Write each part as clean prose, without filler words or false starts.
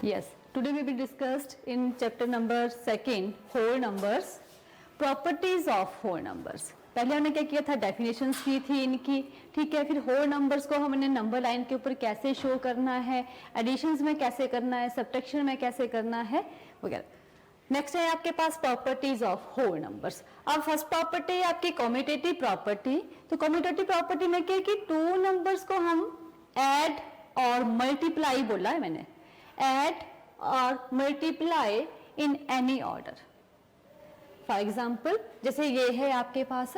Yes, today we will discussed in chapter number 2 whole numbers, properties of whole numbers. पहले हमने क्या किया था, डेफिनेशंस की थी इनकी, ठीक है। फिर होल नंबर्स को हमने नंबर लाइन के ऊपर कैसे शो करना है, एडिशंस में कैसे करना है, सब्ट्रैक्शन में कैसे करना है वगैरह। नेक्स्ट है आपके पास प्रॉपर्टीज ऑफ होल नंबर्स। अब फर्स्ट प्रॉपर्टी आपकी कम्यूटेटिव प्रॉपर्टी। तो कम्यूटेटिव प्रॉपर्टी में क्या कि टू नंबर्स को हम ऐड और मल्टीप्लाई बोला है मैंने, ऐड और multiply in any order. For example जैसे ये है आपके पास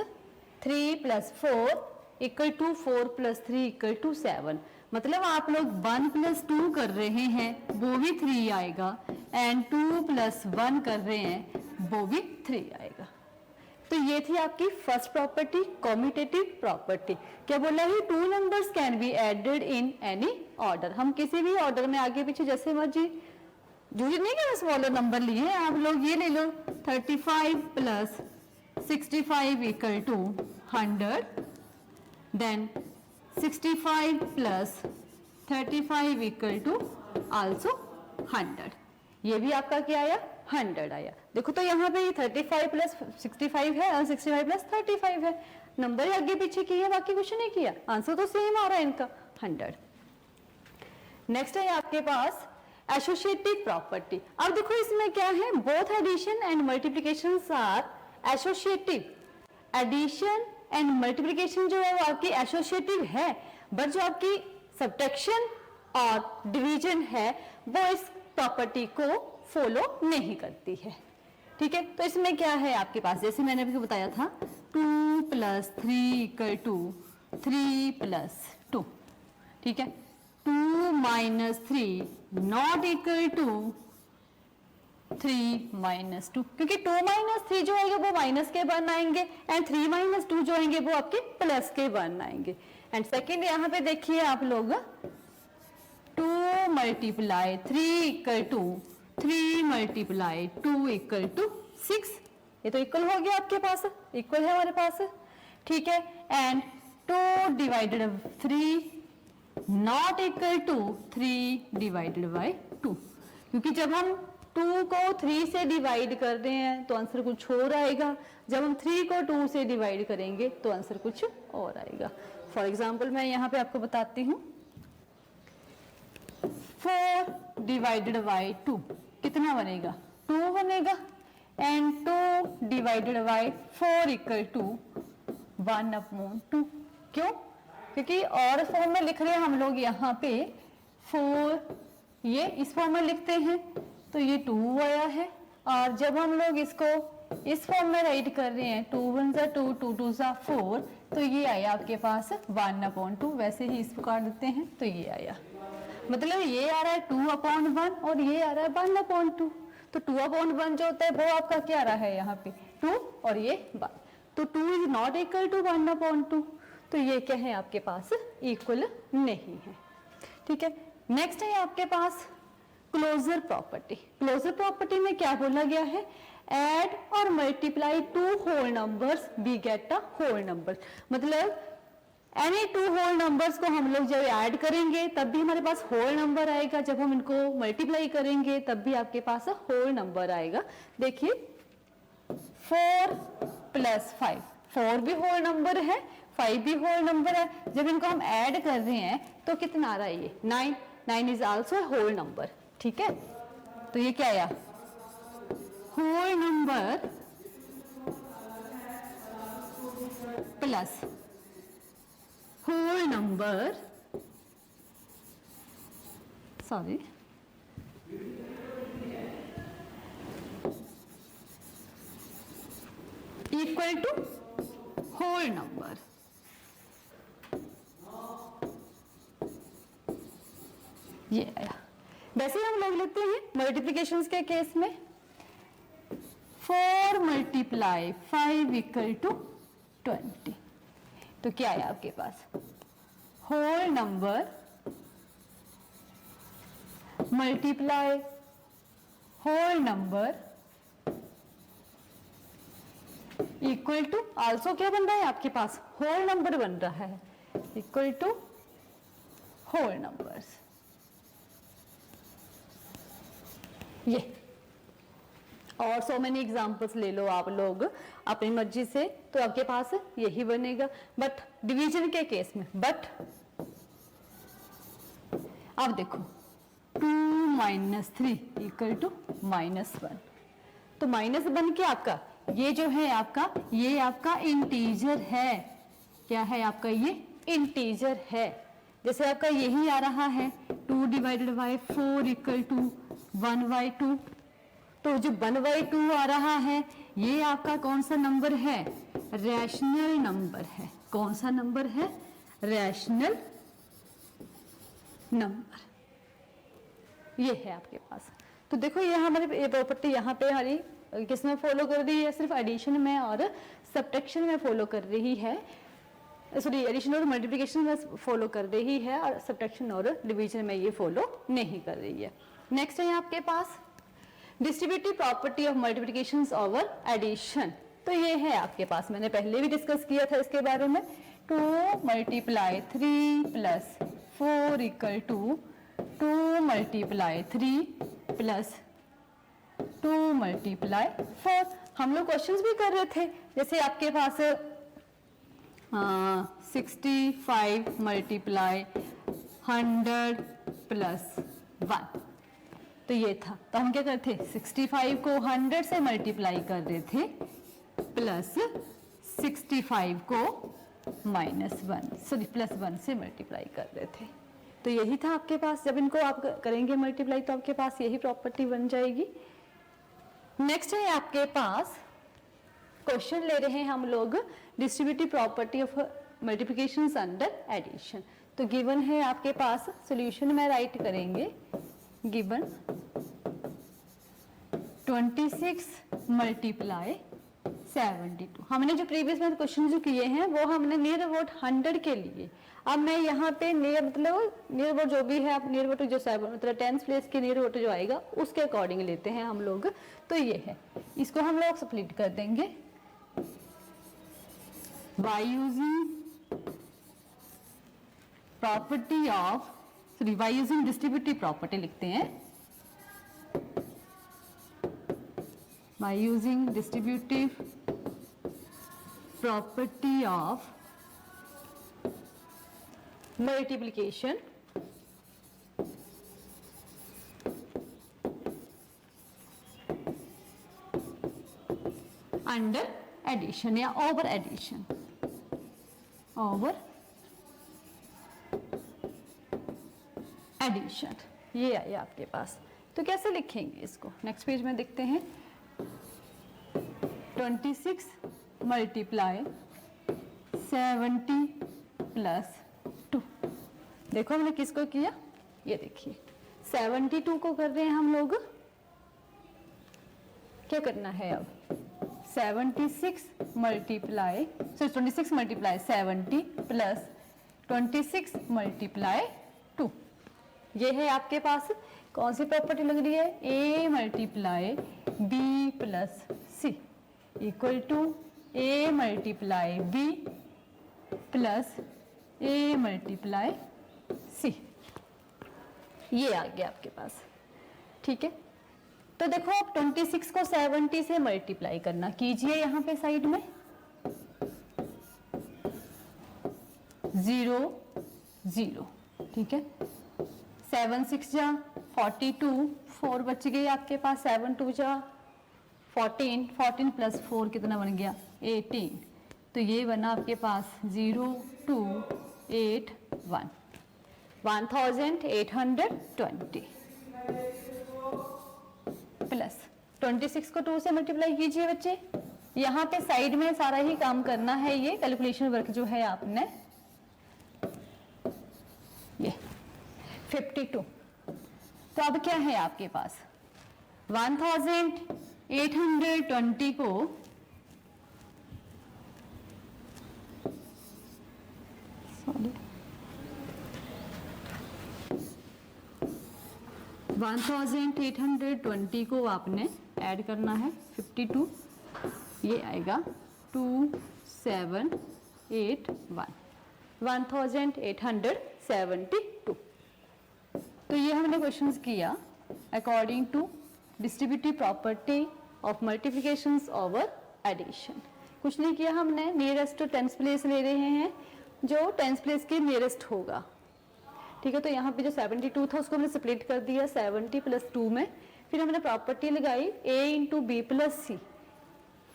3 + 4 = 4 + 3 = 7, मतलब आप लोग 1 + 2 कर रहे हैं वो भी 3 आएगा, एंड 2 + 1 कर रहे हैं वो भी 3 आएगा। तो ये थी आपकी फर्स्ट प्रॉपर्टी, कम्यूटेटिव प्रॉपर्टी। क्या बोला है, two numbers can be added in any order. हम किसी भी ऑर्डर में आगे पीछे जैसे मर्जी, जो नहीं कि स्मॉलर नंबर लिए हैं आप लोग, ये ले लो 35 + 65 = 100, देन 65 + 35 = also 100। ये भी आपका क्या आया, 100 आया। देखो तो यहाँ पे 35 + 65 है और 65 + 35 है, नंबर आगे पीछे किया, बाकी कुछ नहीं किया, आंसर तो सेम आ रहा है इनका 100। नेक्स्ट है आपके पास एसोसिएटिव प्रॉपर्टी। अब देखो इसमें क्या है, both addition and multiplication are associative. Addition and multiplication जो है वो आपकी एसोसिएटिव है, बट जो आपकी सब्ट्रैक्शन और डिवीजन है वो इस प्रॉपर्टी को फॉलो नहीं करती है, ठीक है। तो इसमें क्या है आपके पास, जैसे मैंने अभी बताया था 2 + 3 = 3 + 2, ठीक है। 2 - 3 not equal to 3 - 2, क्योंकि 2 - 3 जो आएंगे वो माइनस के बन आएंगे, एंड 3 - 2 जो आएंगे वो आपके प्लस के बन आएंगे। एंड सेकेंड यहाँ पे देखिए आप लोग 2 × 3 = 3 × 2 = 6, ये तो इक्वल हो गया आपके पास, इक्वल है हमारे पास, ठीक है। एंड 2 / 3 नॉट इक्वल टू 3 / 2, क्योंकि जब हम 2 को 3 से डिवाइड कर रहे हैं तो आंसर कुछ और आएगा, जब हम 3 को 2 से डिवाइड करेंगे तो आंसर कुछ और आएगा। फॉर एग्जाम्पल मैं यहाँ पे आपको बताती हूँ, 4 / 2 कितना बनेगा, 2 बनेगा, एंड 2 / 4 = 1/2। क्यों, क्योंकि और फॉर्म में लिख रहे हैं हम लोग यहाँ पे 4, ये इस फॉर्म में लिखते हैं तो ये 2 आया है, और जब हम लोग इसको इस फॉर्म में राइट कर रहे हैं 2 × 1 = 2, 2 × 2 = 4, तो ये आया आपके पास 1/2। वैसे ही इसको काट देते हैं तो ये आया, मतलब ये आ रहा है 2/1 और ये आ रहा है 1/2। तो 2/1 जो होता है वो आपका क्या आ रहा है यहाँ पे 2 और ये 1, तो 2 = not equal to 1/2, तो ये क्या है आपके पास इक्वल नहीं है, ठीक है। नेक्स्ट है आपके पास क्लोजर प्रॉपर्टी। क्लोजर प्रॉपर्टी में क्या बोला गया है, ऐड और multiply 2 whole numbers we get a whole number. मतलब एनी 2 होल नंबर्स को हम लोग जब ऐड करेंगे तब भी हमारे पास होल नंबर आएगा, जब हम इनको मल्टीप्लाई करेंगे तब भी आपके पास होल नंबर आएगा। देखिए 4 + 5, 4 भी होल नंबर है, 5 भी होल नंबर है, जब इनको हम ऐड कर रहे हैं तो कितना आ रहा है, ये 9, 9 इज आल्सो होल नंबर, ठीक है। तो ये क्या आया, whole number plus whole number, sorry equal to whole number. ये आया। वैसे हम लोग लेते हैं मल्टीप्लिकेशंस के केस में 4 × 5 = 20, तो क्या आया आपके पास, whole number multiply whole number equal to, also क्या बन रहा है आपके पास, होल नंबर बन रहा है, इक्वल टू होल नंबर्स। ये, और सो मेनी एग्जाम्पल्स ले लो आप लोग अपनी मर्जी से, तो आपके पास यही बनेगा। बट डिवीजन के केस में, बट अब देखो 2 - 3 = -1, तो -1 क्या आपका ये जो है आपका, ये आपका इंटीजर है। क्या है आपका ये इंटीजर है। जैसे आपका यही आ रहा है 2 / 4 = 1/2, तो जो 1/2 आ रहा है ये आपका कौन सा नंबर है, रैशनल नंबर है। कौन सा नंबर है, रैशनल नंबर, ये है आपके पास। तो देखो ये हमारी ये प्रॉपर्टी यहाँ पे हमारी किसमें फॉलो कर रही है, सिर्फ एडिशन में और सब्ट्रैक्शन में फॉलो कर रही है, सॉरी एडिशन और मल्टीप्लिकेशन में फॉलो कर रही है, और सब्ट्रैक्शन और डिवीजन में ये फॉलो नहीं कर रही है। नेक्स्ट है आपके पास distributive property of multiplication over addition. तो ये है आपके पास, मैंने पहले भी डिस्कस किया था इसके बारे में। 2 × 3 + 4 = 2 × 3 + 2 × 4। हम लोग क्वेश्चंस भी कर रहे थे, जैसे आपके पास 65 × 100 + 1, तो ये था। तो हम क्या करते, 65 को 100 से मल्टीप्लाई कर रहे थे, प्लस 65 को +1 से मल्टीप्लाई कर रहे थे। तो यही था आपके पास। जब इनको आप करेंगे मल्टीप्लाई तो आपके पास यही प्रॉपर्टी बन जाएगी। नेक्स्ट है आपके पास क्वेश्चन ले रहे हैं हम लोग distributive property of multiplication under addition. तो गिवन है आपके पास, सॉल्यूशन में राइट करेंगे गिवन 26 × 72। हमने जो प्रीवियस में क्वेश्चन जो किए हैं वो हमने नियर अबाउट 100 के लिए, अब मैं यहाँ पे नियर अबाउट जो भी है, आप नियर अबाउट जो 7 मतलब 10th प्लेस के नियर अबाउट जो आएगा उसके अकॉर्डिंग लेते हैं हम लोग। तो ये है, इसको हम लोग स्प्लिट कर देंगे by using property of, sorry by using distributive property लिखते हैं, by using distributive property of multiplication under addition या ओवर एडिशन, ओवर एडिशन, ये आए आपके पास। तो कैसे लिखेंगे इसको, नेक्स्ट पेज में देखते हैं। 26 × 70 + 2। देखो हमने किसको किया, ये देखिए 72 को कर रहे हैं हम लोग। क्या करना है अब, 26 × 70 + 26 × 2। ये है आपके पास कौन सी प्रॉपर्टी लग रही है, a × b + c = a × b + a × c। ये आ गया आपके पास, ठीक है। तो देखो आप 26 को 70 से मल्टीप्लाई करना कीजिए, यहाँ पे साइड में 0 0, ठीक है। 7 6 जा 42, 4 बच गए आपके पास, 7 2 जा 14, 14 + 4 कितना बन गया 18। तो ये बना आपके पास 0 2 8 1, 1820 प्लस 26 को 2 से मल्टीप्लाई कीजिए बच्चे। यहाँ पे साइड में सारा ही काम करना है, ये कैलकुलेशन वर्क जो है आपने, ये 52। तो अब क्या है आपके पास 1820 को 1820 को आपने ऐड करना है 52, ये आएगा 2781, 1872। तो ये हमने क्वेश्चंस किया according to distributive property of multiplications over addition. कुछ नहीं किया हमने, नियरेस्ट टू टेंथ प्लेस ले रहे हैं जो टेंथ प्लेस के नियरेस्ट होगा। ठीक है, तो यहाँ पे जो 72 था उसको हमने स्प्लिट कर दिया 70 + 2 में। फिर हमने प्रॉपर्टी लगाई a × b + c।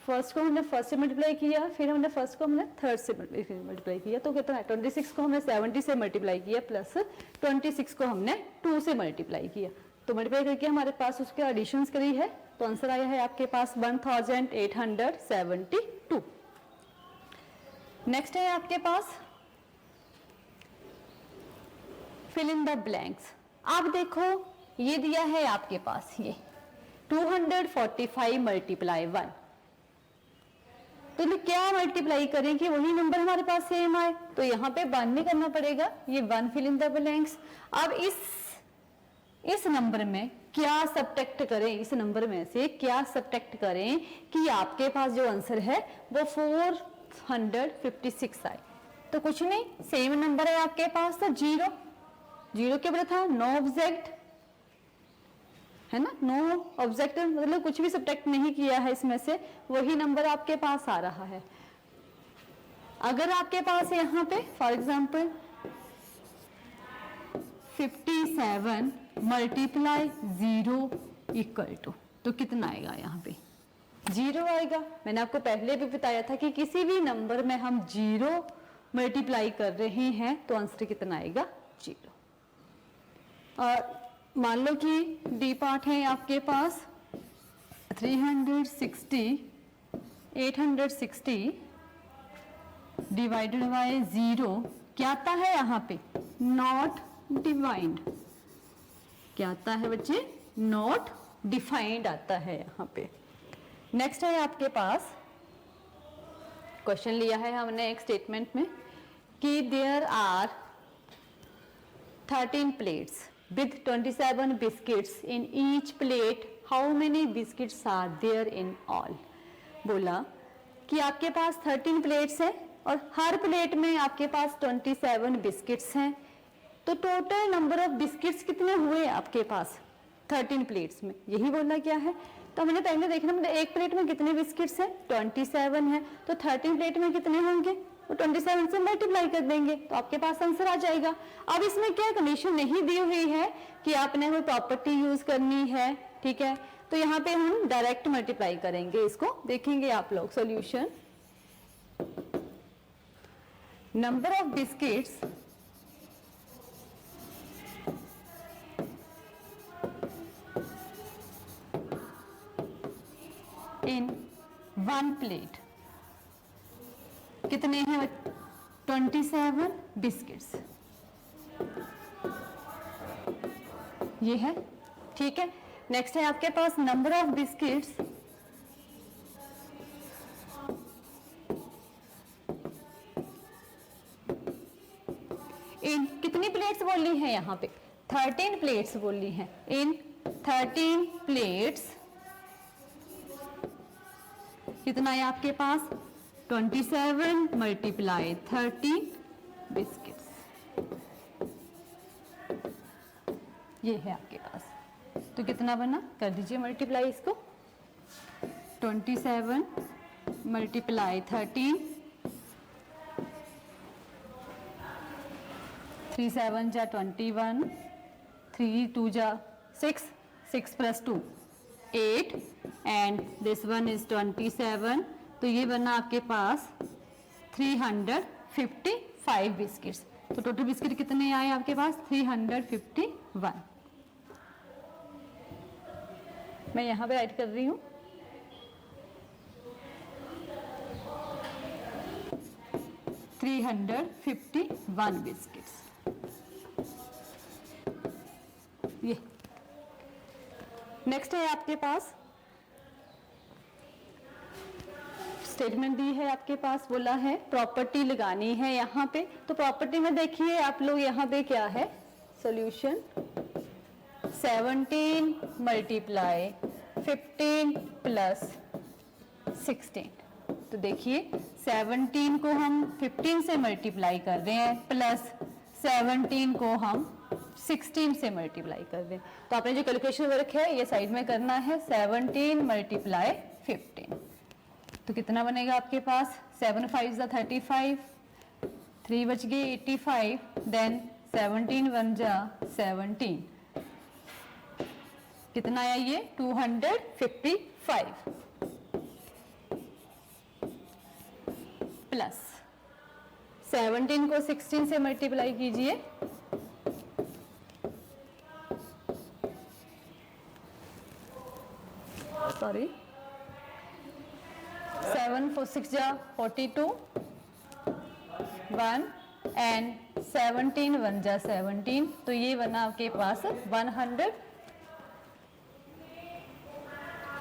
फर्स्ट को हमने फर्स्ट से मल्टीप्लाई किया, फिर हमने फर्स्ट को हमने थर्ड से मल्टीप्लाई किया, तो कितना है 26 को हमने 70 से मल्टीप्लाई किया प्लस 26 को हमने 2 से मल्टीप्लाई किया, तो मल्टीप्लाई करके हमारे पास उसके एडिशंस करी है, तो आंसर आया है आपके पास 1872। नेक्स्ट है आपके पास फिल इन द ब्लैंक्स। आप देखो ये दिया है आपके पास ये 245 × 1, तो क्या मल्टीप्लाई करें कि वही नंबर हमारे पास सेम आए, तो यहाँ पे 1 नहीं करना पड़ेगा, ये 1 फिल इन द ब्लैंक्स। अब इस नंबर में क्या सब्ट्रैक्ट करें, इस नंबर में से क्या सब्ट्रैक्ट करें कि आपके पास जो आंसर है वो 456 आए, तो कुछ नहीं, सेम नंबर है आपके पास, तो 0 के बड़ा था, नो ऑब्जेक्ट है ना, नो ऑब्जेक्ट मतलब कुछ भी सब्ट्रैक्ट नहीं किया है इसमें से, वही नंबर आपके पास आ रहा है। अगर आपके पास यहाँ पे फॉर एग्जांपल 57 × 0 = तो कितना आएगा, यहाँ पे 0 आएगा। मैंने आपको पहले भी बताया था कि किसी भी नंबर में हम 0 मल्टीप्लाई कर रहे हैं तो आंसर कितना आएगा, 0। और मान लो कि डी पार्ट है आपके पास 360 860 डिवाइडेड बाय 0, क्या आता है यहाँ पे, नॉट डिवाइंड। क्या आता है बच्चे, नॉट डिफाइंड आता है यहाँ पे। नेक्स्ट है आपके पास क्वेश्चन लिया है हमने एक स्टेटमेंट में कि there are 13 plates with 27 biscuits in each plate, how many biscuits are there in all? बोला कि आपके पास 13 प्लेट्स हैं और हर प्लेट में आपके पास 27 बिस्किट्स हैं, तो टोटल नंबर ऑफ बिस्किट्स कितने हुए आपके पास 13 प्लेट्स में, यही बोलना क्या है। तो हमने पहले देखना, मतलब एक प्लेट में कितने बिस्किट्स हैं, 27 है, तो 13 प्लेट में कितने होंगे, तो 27 से मल्टीप्लाई कर देंगे तो आपके पास आंसर आ जाएगा। अब इसमें क्या कंडीशन नहीं दी हुई है कि आपने कोई प्रॉपर्टी यूज करनी है, ठीक है, तो यहाँ पे हम डायरेक्ट मल्टीप्लाई करेंगे, इसको देखेंगे आप लोग। Solution, number of biscuits in 1 plate कितने हैं, 27 बिस्किट्स, ये है, ठीक है। नेक्स्ट है आपके पास नंबर ऑफ बिस्किट्स इन कितनी प्लेट्स बोली है, यहाँ पे 13 प्लेट्स बोली है, इन 13 प्लेट्स कितना है आपके पास, 27 × 13 बिस्किट्स, ये है आपके पास, तो कितना बना, कर दीजिए मल्टीप्लाई इसको, 27 × 13, 3 7 जा 21, 3 2 जा 6, 6 + 2 8 एंड दिस वन इज 27, तो ये बना आपके पास 355 बिस्किट्स, तो टोटल बिस्किट कितने आए आपके पास, 351। मैं यहाँ पे राइट कर रही हूँ, $351 बिस्किट्स, ये। नेक्स्ट है आपके पास स्टेटमेंट दी है आपके पास, बोला है प्रॉपर्टी लगानी है यहाँ पे, तो प्रॉपर्टी में देखिए आप लोग यहाँ पे क्या है, सॉल्यूशन 17 × 15 + 16, तो देखिए 17 को हम 15 से मल्टीप्लाई कर रहे हैं प्लस 17 को हम 16 से मल्टीप्लाई कर दें, तो आपने जो कैलकुलेशन वर्क है ये साइड में करना है। 17 मल्टीप्लाई 15, तो कितना बनेगा आपके पास? 7 5 जा 35, 3 बच गए 85, देन 17 1 जा 17, कितना आया ये? 255 प्लस 17 को 16 से मल्टीप्लाई कीजिए, सॉरी 7 4 6 जा 42, 1 एंड 17 1 जा 17, तो ये बना आपके पास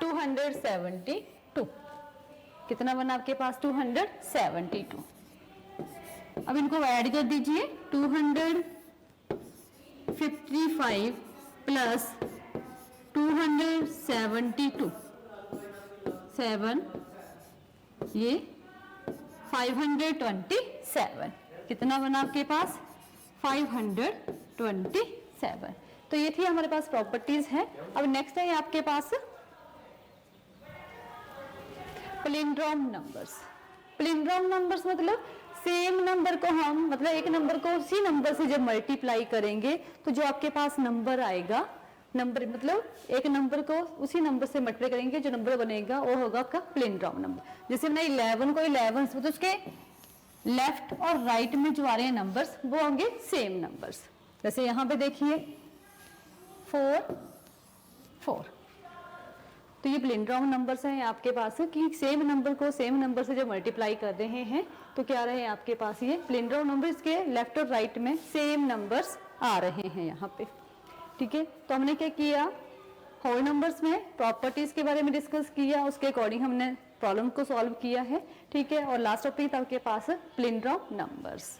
272। कितना बना आपके पास? 272। अब इनको ऐड कर दीजिए, 255 प्लस 272, 7 ये 527, कितना बना आपके पास? 527। तो ये थी हमारे पास प्रॉपर्टीज है। अब नेक्स्ट है आपके पास प्लिंड्रोम नंबर्स। प्लिंड्रोम नंबर्स मतलब सेम नंबर को हम, मतलब एक नंबर को उसी नंबर से जब मल्टीप्लाई करेंगे तो जो आपके पास नंबर आएगा, नंबर मतलब एक नंबर को उसी नंबर से मल्टीप्लाई करेंगे, जो नंबर बनेगा वो होगा आपका प्लिंड्रोम नंबर। जैसे हमने 11 को 11 तो उसके लेफ्ट और राइट में जो आ रहे हैं नंबर्स वो होंगे सेम नंबर्स। जैसे यहाँ पे देखिए 4 4, तो ये प्लिंड्रोम नंबर्स हैं आपके पास कि सेम नंबर को सेम नंबर से जब मल्टीप्लाई कर रहे हैं तो क्या रहे आपके पास ये प्लिंड्रोम नंबर्स के लेफ्ट और राइट में सेम नंबर्स आ रहे हैं यहाँ पे। ठीक है, तो हमने क्या किया, होल नंबर्स में प्रॉपर्टीज के बारे में डिस्कस किया, उसके अकॉर्डिंग हमने प्रॉब्लम को सॉल्व किया है। ठीक है, और लास्ट टॉपिक था आपके पास प्लिंड्रोम नंबर्स।